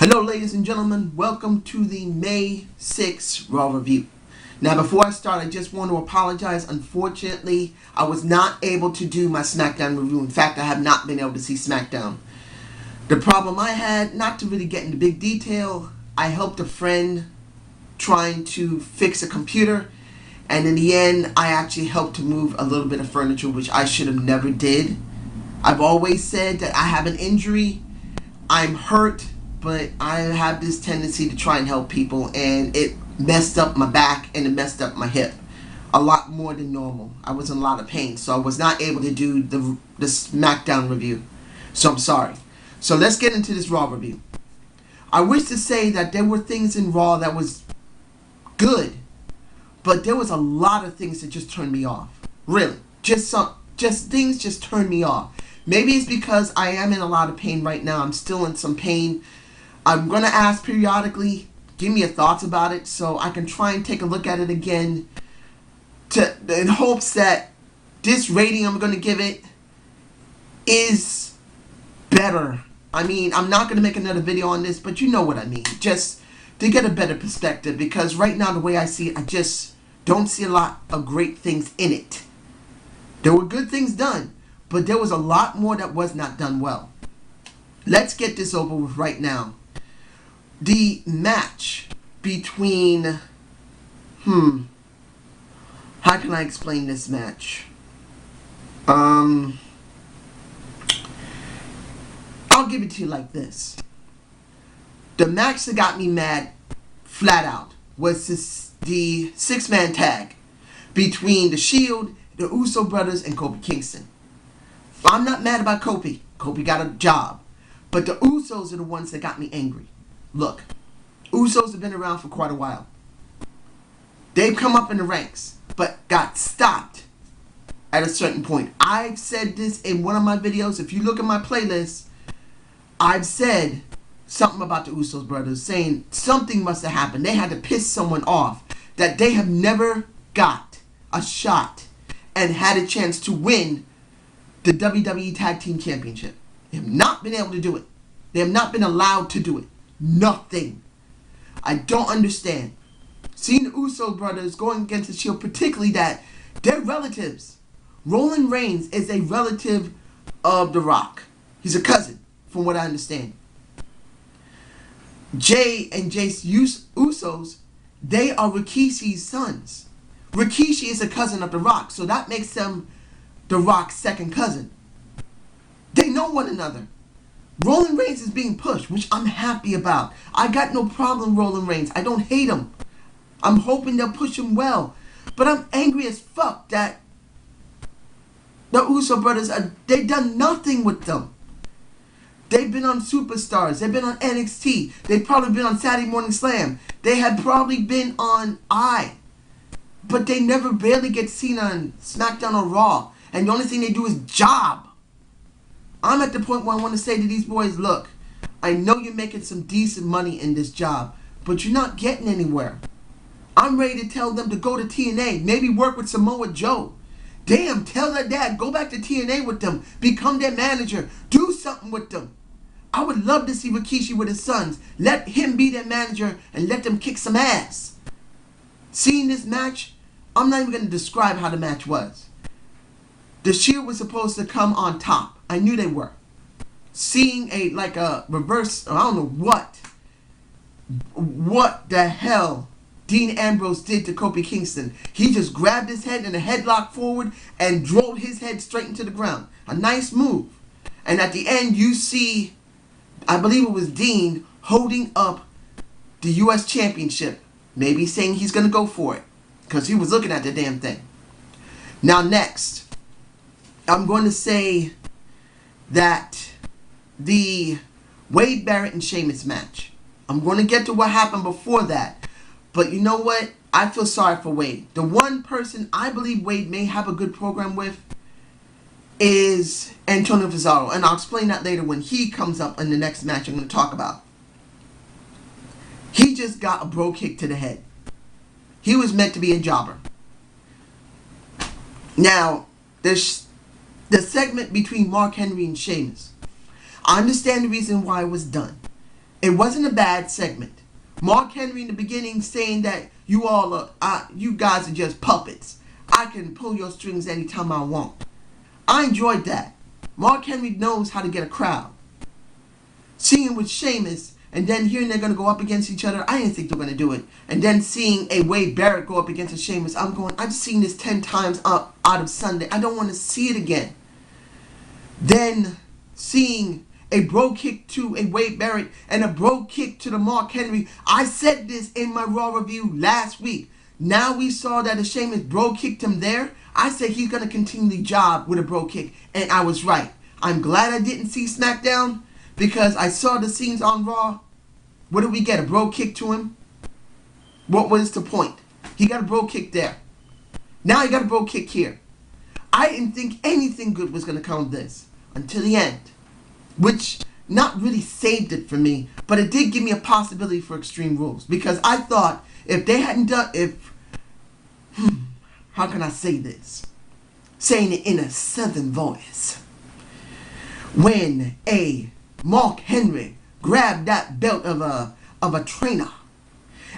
Hello ladies and gentlemen, welcome to the May 6th Raw review. Now before I start, I just want to apologize. Unfortunately, I was not able to do my SmackDown review. In fact, I have not been able to see SmackDown. The problem I had, not to really get into big detail, I helped a friend trying to fix a computer, and in the end, I actually helped to move a little bit of furniture, which I should have never did. I've always said that I have an injury, I'm hurt, but I have this tendency to try and help people, and it messed up my back and it messed up my hip a lot more than normal. I was in a lot of pain, so I was not able to do the SmackDown review. So I'm sorry. So let's get into this Raw review. I wish to say that there were things in Raw that was good, but there was a lot of things that just turned me off. Really, just things just turned me off. Maybe it's because I am in a lot of pain right now. I'm still in some pain. I'm going to ask periodically, give me your thoughts about it so I can try and take a look at it again in hopes that this rating I'm going to give it is better. I mean, I'm not going to make another video on this, but you know what I mean. Just to get a better perspective, because right now the way I see it, I just don't see a lot of great things in it. There were good things done, but there was a lot more that was not done well. Let's get this over with right now. The match between, how can I explain this match? I'll give it to you like this. The match that got me mad, flat out, was the six-man tag between The Shield, the Uso brothers, and Kofi Kingston. I'm not mad about Kofi. Kofi got a job. But the Usos are the ones that got me angry. Look, Usos have been around for quite a while. They've come up in the ranks, but got stopped at a certain point. I've said this in one of my videos. If you look at my playlist, I've said something about the Usos brothers, saying something must have happened. They had to piss someone off, that they have never got a shot and had a chance to win the WWE Tag Team Championship. They have not been able to do it. They have not been allowed to do it. Nothing. I don't understand. Seeing the Uso brothers going against the Shield, particularly that they're relatives. Roman Reigns is a relative of The Rock. He's a cousin, from what I understand. Jay and Jace Usos, they are Rikishi's sons. Rikishi is a cousin of The Rock, so that makes them The Rock's second cousin. They know one another. Roman Reigns is being pushed, which I'm happy about. I got no problem with Roman Reigns. I don't hate him. I'm hoping they'll push him well. But I'm angry as fuck that the Uso brothers, they've done nothing with them. They've been on Superstars. They've been on NXT. They've probably been on Saturday Morning Slam. They have probably been on but they never barely get seen on SmackDown or Raw. And the only thing they do is job. I'm at the point where I want to say to these boys, look, I know you're making some decent money in this job, but you're not getting anywhere. I'm ready to tell them to go to TNA, maybe work with Samoa Joe. Damn, tell their dad, go back to TNA with them, become their manager, do something with them. I would love to see Rikishi with his sons. Let him be their manager and let them kick some ass. Seeing this match, I'm not even going to describe how the match was. The Shield was supposed to come on top. I knew they were. Seeing a reverse, I don't know what the hell Dean Ambrose did to Kofi Kingston. He just grabbed his head in a headlock forward and drove his head straight into the ground. A nice move. And at the end you see, I believe it was Dean holding up the US Championship. Maybe saying he's going to go for it, because he was looking at the damn thing. Now next, I'm going to say that the Wade Barrett and Sheamus match, I'm going to get to what happened before that. But you know what? I feel sorry for Wade. The one person I believe Wade may have a good program with is Antonio Cesaro. And I'll explain that later when he comes up in the next match I'm going to talk about. He just got a bro kick to the head. He was meant to be a jobber. Now, the segment between Mark Henry and Sheamus, I understand the reason why it was done. It wasn't a bad segment. Mark Henry in the beginning saying that you guys are just puppets. I can pull your strings anytime I want. I enjoyed that. Mark Henry knows how to get a crowd. Seeing with Sheamus and then hearing they're going to go up against each other, I didn't think they were going to do it. And then seeing a Wade Barrett go up against a Sheamus, I've seen this 10 times out of Sunday. I don't want to see it again. Then seeing a bro kick to a Wade Barrett and a bro kick to the Mark Henry. I said this in my Raw review last week. Now we saw that a Sheamus bro kicked him there. I said he's going to continue the job with a bro kick. And I was right. I'm glad I didn't see SmackDown because I saw the scenes on Raw. What did we get? A bro kick to him? What was the point? He got a bro kick there. Now he got a bro kick here. I didn't think anything good was going to come of this until the end. Which not really saved it for me, but it did give me a possibility for Extreme Rules. Because I thought if they hadn't done, how can I say this? Saying it in a southern voice. When a Mark Henry grabbed that belt of a trainer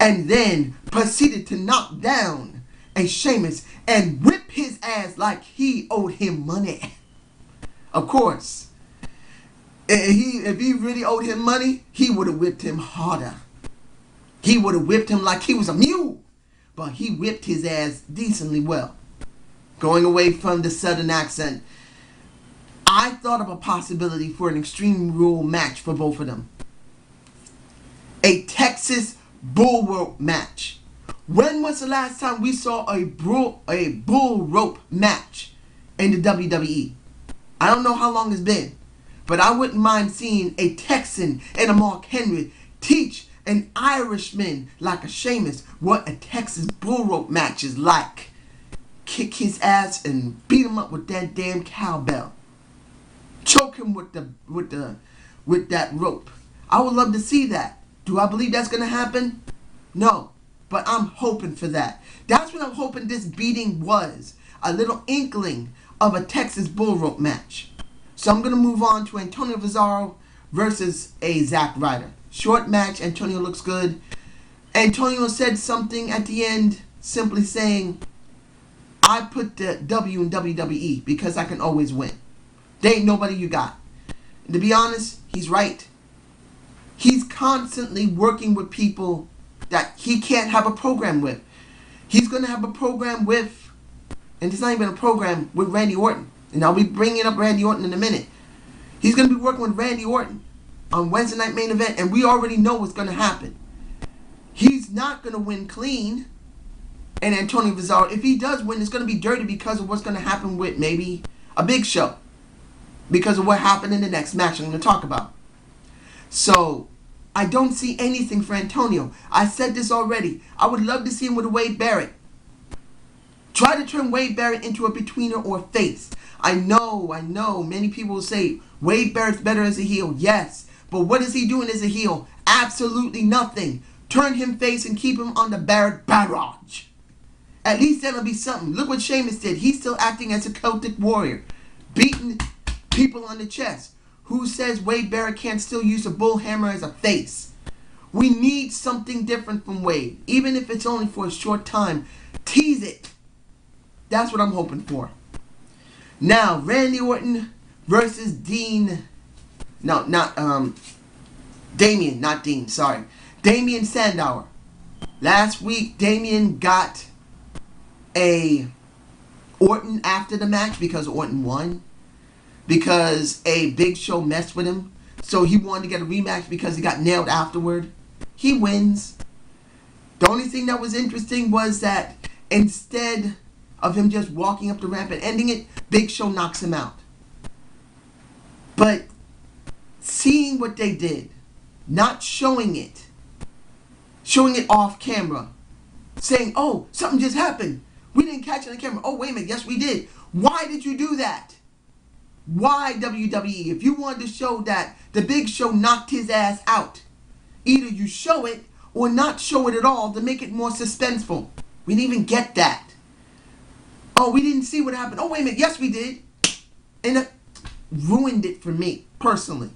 and then proceeded to knock down a Sheamus and whip his ass like he owed him money. Of course. If he really owed him money, he would have whipped him harder. He would have whipped him like he was a mule. But he whipped his ass decently well. Going away from the southern accent, I thought of a possibility for an Extreme Rule match for both of them. A Texas bull rope match. When was the last time we saw a bull rope match in the WWE? I don't know how long it's been. But I wouldn't mind seeing a Texan and a Mark Henry teach an Irishman like a Sheamus what a Texas bull rope match is like. Kick his ass and beat him up with that damn cowbell. Choke him with that rope. I would love to see that. Do I believe that's going to happen? No. But I'm hoping for that. That's what I'm hoping this beating was. A little inkling of a Texas bull rope match. So I'm going to move on to Antonio Cesaro versus a Zack Ryder. Short match. Antonio looks good. Antonio said something at the end simply saying, I put the W in WWE because I can always win. There ain't nobody you got. And to be honest, he's right. He's constantly working with people that he can't have a program with. He's going to have a program with, and it's not even a program, with Randy Orton. And I'll be bringing up Randy Orton in a minute. He's going to be working with Randy Orton on Wednesday Night Main Event. And we already know what's going to happen. He's not going to win clean. And Antonio Cesaro, if he does win, it's going to be dirty because of what's going to happen with maybe a Big Show. Because of what happened in the next match I'm going to talk about. So, I don't see anything for Antonio. I said this already. I would love to see him with a Wade Barrett. Try to turn Wade Barrett into a betweener or face. I know, many people will say, Wade Barrett's better as a heel. Yes, but what is he doing as a heel? Absolutely nothing. Turn him face and keep him on the Barrett barrage. At least that'll be something. Look what Sheamus did. He's still acting as a Celtic warrior. Beating people on the chest. Who says Wade Barrett can't still use a bull hammer as a face? We need something different from Wade. Even if it's only for a short time. Tease it. That's what I'm hoping for. Now, Randy Orton versus Dean. No, not Damien, not Dean, sorry. Damien Sandow. Last week, Damien got a Orton after the match because Orton won. Because a Big Show messed with him. So he wanted to get a rematch because he got nailed afterward. He wins. The only thing that was interesting was that instead of him just walking up the ramp and ending it, Big Show knocks him out. But seeing what they did, not showing it off camera, saying, oh, something just happened. We didn't catch it on camera. Oh, wait a minute. Yes, we did. Why did you do that? Why, WWE? If you wanted to show that the Big Show knocked his ass out, either you show it or not show it at all to make it more suspenseful. We didn't even get that. Oh, we didn't see what happened. Oh, wait a minute. Yes, we did. And it ruined it for me, personally.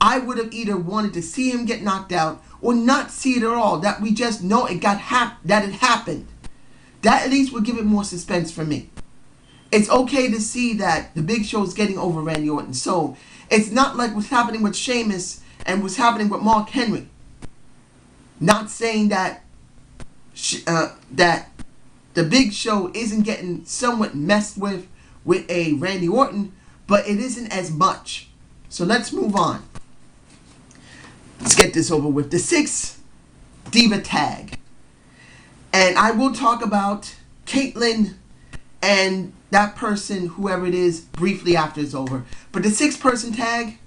I would have either wanted to see him get knocked out or not see it at all. That we just know it that it happened. That at least would give it more suspense for me. It's okay to see that the Big Show is getting over Randy Orton. So it's not like what's happening with Sheamus and what's happening with Mark Henry. Not saying that that the Big Show isn't getting somewhat messed with a Randy Orton, but it isn't as much. So let's move on. Let's get this over with. The 6 Diva Tag. And I will talk about Caitlyn and that person, whoever it is, briefly after it's over. But the 6-person tag,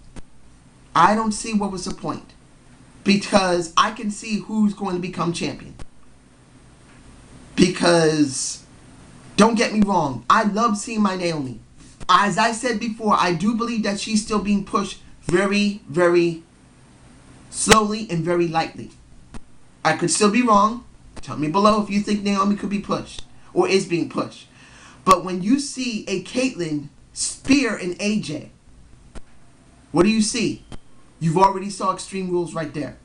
I don't see what was the point. Because I can see who's going to become champion. Because, don't get me wrong, I love seeing my Naomi. As I said before, I do believe that she's still being pushed very, very slowly and very lightly. I could still be wrong. Tell me below if you think Naomi could be pushed or is being pushed. But when you see a Caitlyn spear an AJ, what do you see? You've already saw Extreme Rules right there.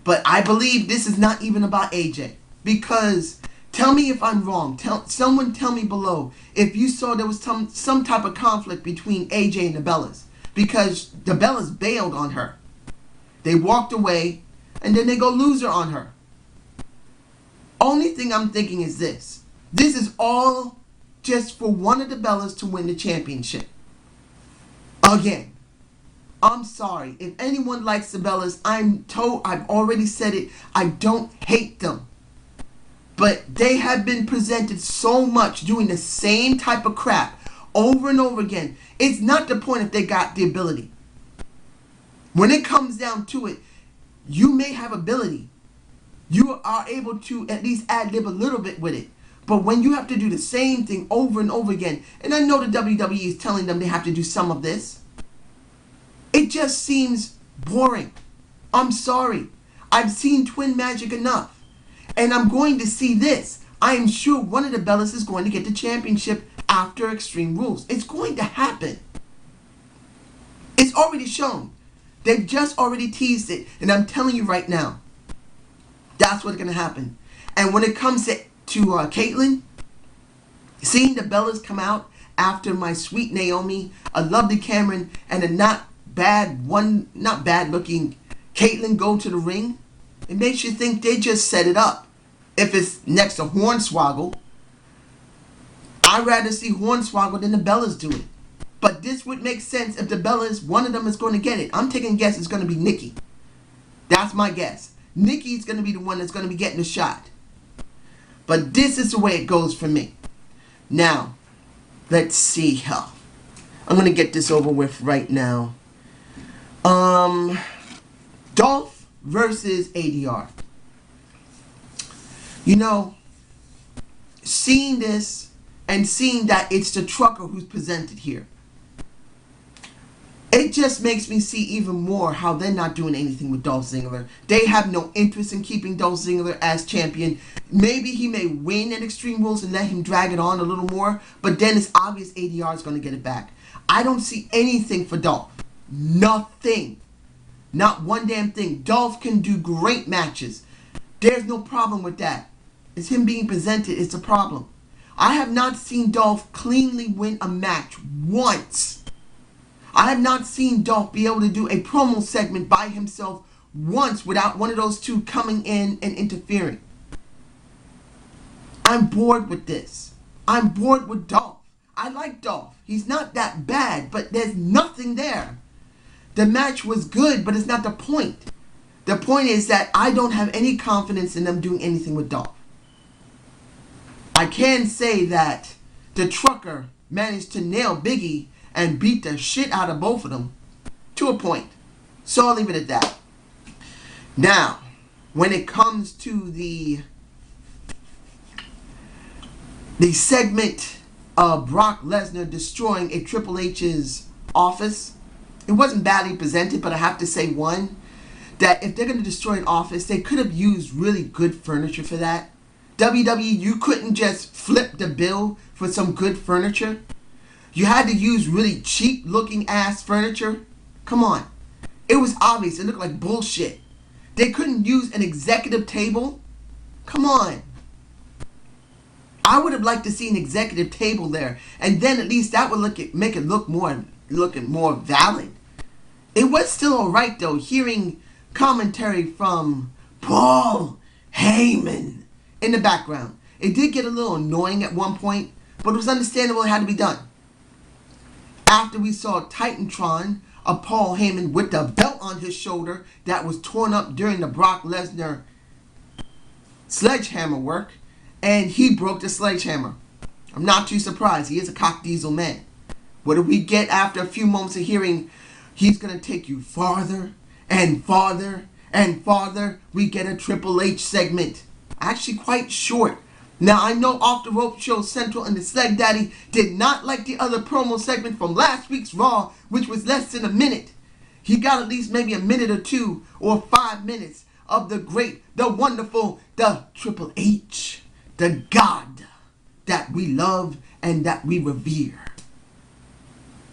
But I believe this is not even about AJ. Because, tell me if I'm wrong. Someone tell me below if you saw there was some type of conflict between AJ and the Bellas. Because the Bellas bailed on her. They walked away and then they go loser on her. Only thing I'm thinking is this. This is all just for one of the Bellas to win the championship. Again, I'm sorry. If anyone likes the Bellas, I've already said it. I don't hate them. But they have been presented so much doing the same type of crap over and over again. It's not the point if they got the ability. When it comes down to it, you may have ability. You are able to at least ad-lib a little bit with it. But when you have to do the same thing over and over again, and I know the WWE is telling them they have to do some of this, it just seems boring. I'm sorry. I've seen Twin Magic enough. And I'm going to see this. I am sure one of the Bellas is going to get the championship after Extreme Rules. It's going to happen. It's already shown. They've just already teased it. And I'm telling you right now, that's what's going to happen. And when it comes to Caitlyn, seeing the Bellas come out after my sweet Naomi, a lovely Cameron, and a not bad looking Caitlyn go to the ring, it makes you think they just set it up. If it's next to Hornswoggle, I'd rather see Hornswoggle than the Bellas do it. But this would make sense if the Bellas, one of them is going to get it. I'm taking a guess it's going to be Nikki. That's my guess. Nikki's going to be the one that's going to be getting the shot. But this is the way it goes for me. Now, let's see here. I'm going to get this over with right now. Dolph versus ADR. You know, seeing this and seeing that it's the trucker who's presented here, it just makes me see even more how they're not doing anything with Dolph Ziggler. They have no interest in keeping Dolph Ziggler as champion. Maybe he may win at Extreme Rules and let him drag it on a little more, but then it's obvious ADR is going to get it back. I don't see anything for Dolph. Nothing. Not one damn thing. Dolph can do great matches. There's no problem with that. It's him being presented. It's a problem. I have not seen Dolph cleanly win a match once. I have not seen Dolph be able to do a promo segment by himself once without one of those two coming in and interfering. I'm bored with this. I'm bored with Dolph. I like Dolph. He's not that bad, but there's nothing there. The match was good, but it's not the point. The point is that I don't have any confidence in them doing anything with Dolph. I can say that the trucker managed to nail Biggie and beat the shit out of both of them to a point. So I'll leave it at that. Now, when it comes to the segment of Brock Lesnar destroying a Triple H's office, it wasn't badly presented, but I have to say one, that if they're going to destroy an office, they could have used really good furniture for that. WWE, you couldn't just flip the bill for some good furniture. You had to use really cheap looking ass furniture. Come on. It was obvious. It looked like bullshit. They couldn't use an executive table? Come on. I would have liked to see an executive table there, and then at least that would make it look more valid. It was still alright though, hearing commentary from Paul Heyman in the background. It did get a little annoying at one point, but it was understandable it had to be done. After we saw Titantron of Paul Heyman with the belt on his shoulder that was torn up during the Brock Lesnar sledgehammer work, and he broke the sledgehammer. I'm not too surprised. He is a cock diesel man. What did we get after a few moments of hearing he's going to take you farther and farther and farther? We get a Triple H segment. Actually quite short. Now I know Off the Rope Show Central and the Sleg Daddy did not like the other promo segment from last week's Raw, which was less than a minute. He got at least maybe a minute or 2 or 5 minutes of the great, the wonderful, the Triple H, the God that we love and that we revere.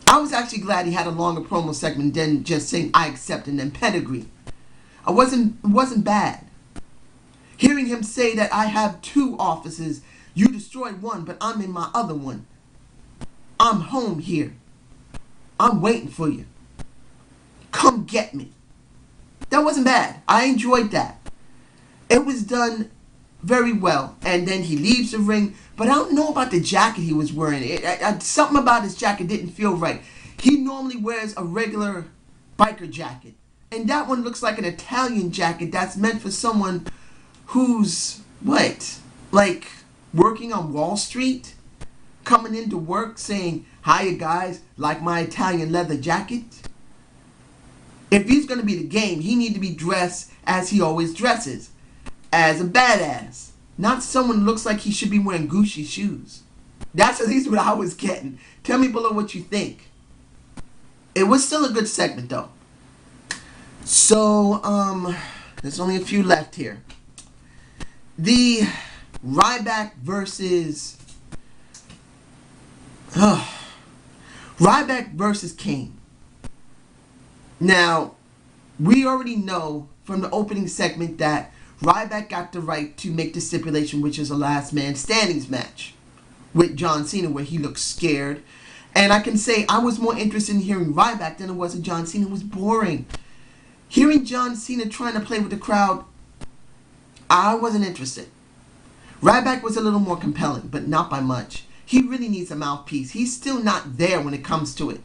I was actually glad he had a longer promo segment than just saying I accept and then pedigree. It wasn't bad. Hearing him say that I have 2 offices, you destroyed one, but I'm in my other one. I'm home here. I'm waiting for you. Come get me. That wasn't bad. I enjoyed that. It was done very well. And then he leaves the ring, but I don't know about the jacket he was wearing. Something about his jacket didn't feel right. He normally wears a regular biker jacket, and that one looks like an Italian jacket that's meant for someone who's, like working on Wall Street, coming into work saying, hiya guys, like my Italian leather jacket? If he's going to be the game, he need to be dressed as he always dresses, as a badass. Not someone who looks like he should be wearing Gucci shoes. That's at least what I was getting. Tell me below what you think. It was still a good segment though. So, there's only a few left here. The Ryback versus Kane. Now, we already know from the opening segment that Ryback got the right to make the stipulation, which is a last man standings match with John Cena, where he looks scared. And I can say I was more interested in hearing Ryback than it was in John Cena. It was boring. Hearing John Cena trying to play with the crowd, I wasn't interested. Ryback was a little more compelling, but not by much. He really needs a mouthpiece. He's still not there when it comes to it.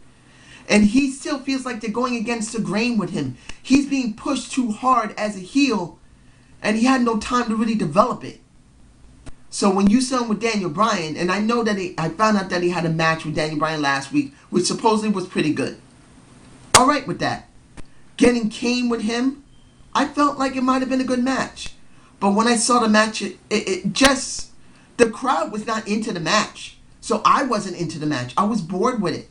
And he still feels like they're going against the grain with him. He's being pushed too hard as a heel, and he had no time to really develop it. So when you saw him with Daniel Bryan, and I know that I found out that he had a match with Daniel Bryan last week, which supposedly was pretty good. Alright with that. Getting Kane with him, I felt like it might have been a good match. But when I saw the match, the crowd was not into the match. So I wasn't into the match. I was bored with it.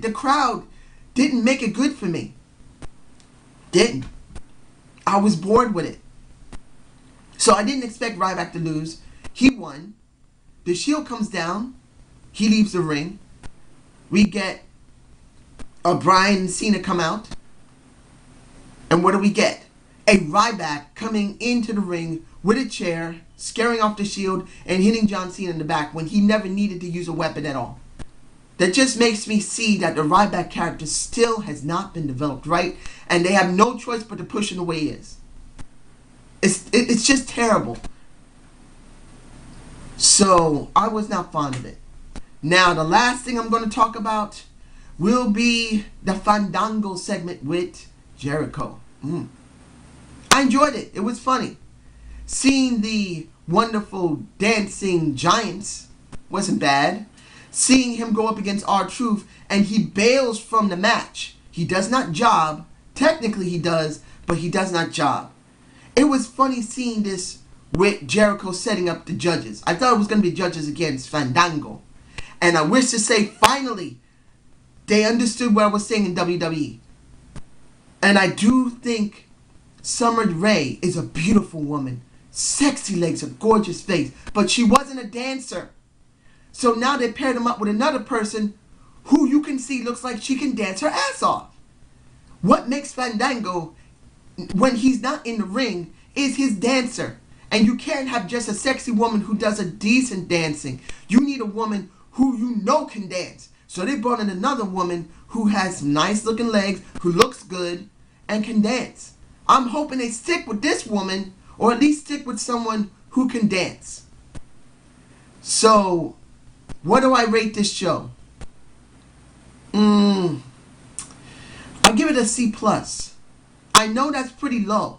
The crowd didn't make it good for me. Didn't. I was bored with it. So I didn't expect Ryback to lose. He won. The Shield comes down. He leaves the ring. We get Bryan and Cena come out. And what do we get? A Ryback coming into the ring with a chair, scaring off the Shield, and hitting John Cena in the back when he never needed to use a weapon at all. That just makes me see that the Ryback character still has not been developed right, and they have no choice but to push him the way he is. It's just terrible. So, I was not fond of it. Now, the last thing I'm going to talk about will be the Fandango segment with Jericho. I enjoyed it. It was funny. Seeing the wonderful dancing giants wasn't bad. Seeing him go up against R-Truth and he bails from the match. He does not job. Technically he does, but he does not job. It was funny seeing this with Jericho setting up the judges. I thought it was going to be judges against Fandango. And I wish to say finally they understood what I was saying in WWE. And I do think Summer Rae is a beautiful woman. Sexy legs, a gorgeous face. But she wasn't a dancer. So now they paired him up with another person who you can see looks like she can dance her ass off. What makes Fandango, when he's not in the ring, is his dancer. And you can't have just a sexy woman who does a decent dancing. You need a woman who you know can dance. So they brought in another woman who has nice looking legs, who looks good, and can dance. I'm hoping they stick with this woman, or at least stick with someone who can dance. So, what do I rate this show? I give it a C+. I know that's pretty low,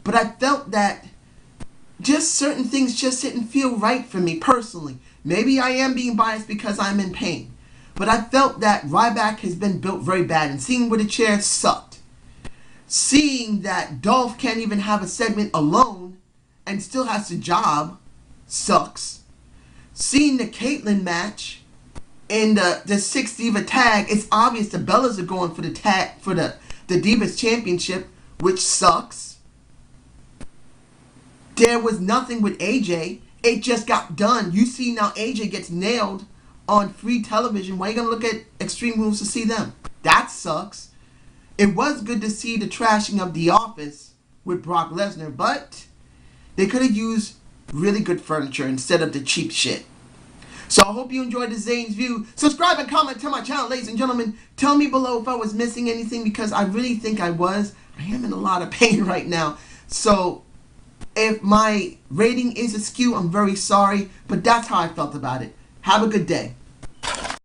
but I felt that just certain things just didn't feel right for me personally. Maybe I am being biased because I'm in pain, but I felt that Ryback has been built very bad, and seeing with a chair sucked. Seeing that Dolph can't even have a segment alone and still has to job sucks. Seeing the Caitlyn match in the 6 Diva tag, it's obvious the Bellas are going for the tag for the Divas Championship, which sucks. There was nothing with AJ. It just got done. You see now AJ gets nailed on free television. Why are you going to look at Extreme Rules to see them? That sucks. It was good to see the trashing of The Office with Brock Lesnar, but they could have used really good furniture instead of the cheap shit. So I hope you enjoyed the Zane's View. Subscribe and comment to my channel, ladies and gentlemen. Tell me below if I was missing anything, because I really think I was. I am in a lot of pain right now. So if my rating is askew, I'm very sorry, but that's how I felt about it. Have a good day.